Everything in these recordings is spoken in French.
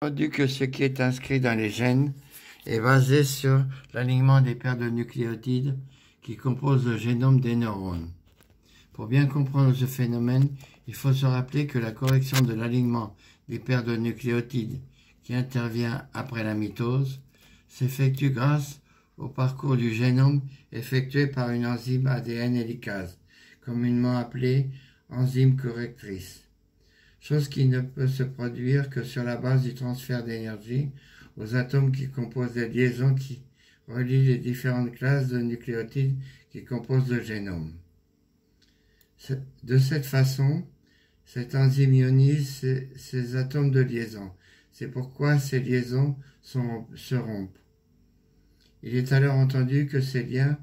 Entendu que ce qui est inscrit dans les gènes est basé sur l'alignement des paires de nucléotides qui composent le génome des neurones. Pour bien comprendre ce phénomène, il faut se rappeler que la correction de l'alignement des paires de nucléotides qui intervient après la mitose s'effectue grâce au parcours du génome effectué par une enzyme ADN hélicase, communément appelée enzyme correctrice. Chose qui ne peut se produire que sur la base du transfert d'énergie aux atomes qui composent les liaisons qui relient les différentes classes de nucléotides qui composent le génome. De cette façon, cette enzyme ionise ces atomes de liaison. C'est pourquoi ces liaisons se rompent. Il est alors entendu que ces liens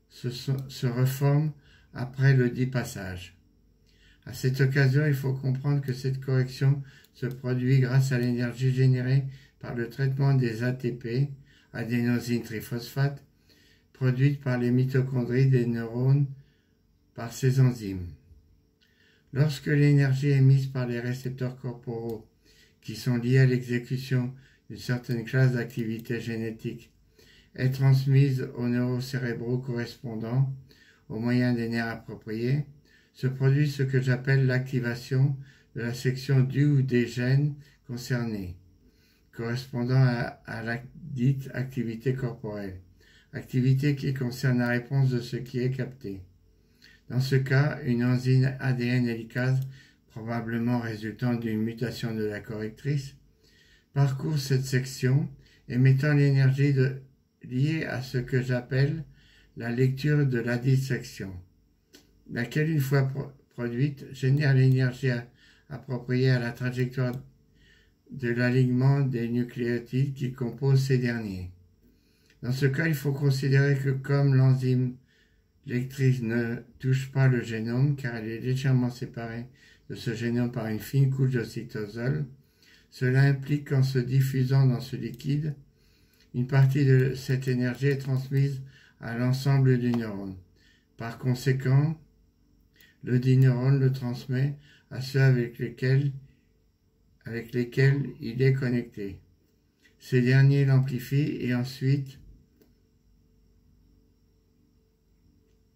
se reforment après le dit passage. À cette occasion, il faut comprendre que cette correction se produit grâce à l'énergie générée par le traitement des ATP, adénosine triphosphate, produite par les mitochondries des neurones par ces enzymes. Lorsque l'énergie émise par les récepteurs corporaux, qui sont liés à l'exécution d'une certaine classe d'activité génétique, est transmise aux neurocérébraux correspondants au moyen des nerfs appropriés, se produit ce que j'appelle l'activation de la section du ou des gènes concernés, correspondant à la dite activité corporelle, activité qui concerne la réponse de ce qui est capté. Dans ce cas, une enzyme ADN hélicase, probablement résultant d'une mutation de la correctrice, parcourt cette section, émettant l'énergie liée à ce que j'appelle la lecture de la dite section, laquelle, une fois produite, génère l'énergie appropriée à la trajectoire de l'alignement des nucléotides qui composent ces derniers. Dans ce cas, il faut considérer que comme l'enzyme lectrice ne touche pas le génome, car elle est légèrement séparée de ce génome par une fine couche de cytosol, cela implique qu'en se diffusant dans ce liquide, une partie de cette énergie est transmise à l'ensemble du neurone. Par conséquent, le dit neurone le transmet à ceux avec lesquels il est connecté. Ces derniers l'amplifient et ensuite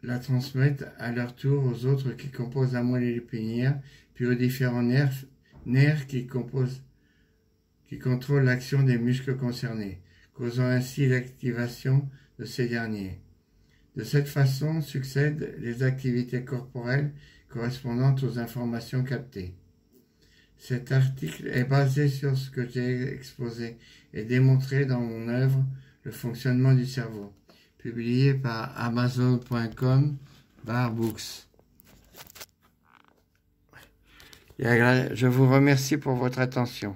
la transmettent à leur tour aux autres qui composent la moelle épinière, puis aux différents nerfs qui contrôlent l'action des muscles concernés, causant ainsi l'activation de ces derniers. De cette façon succèdent les activités corporelles correspondantes aux informations captées. Cet article est basé sur ce que j'ai exposé et démontré dans mon œuvre Le fonctionnement du cerveau, publié par Amazon.com/books. Je vous remercie pour votre attention.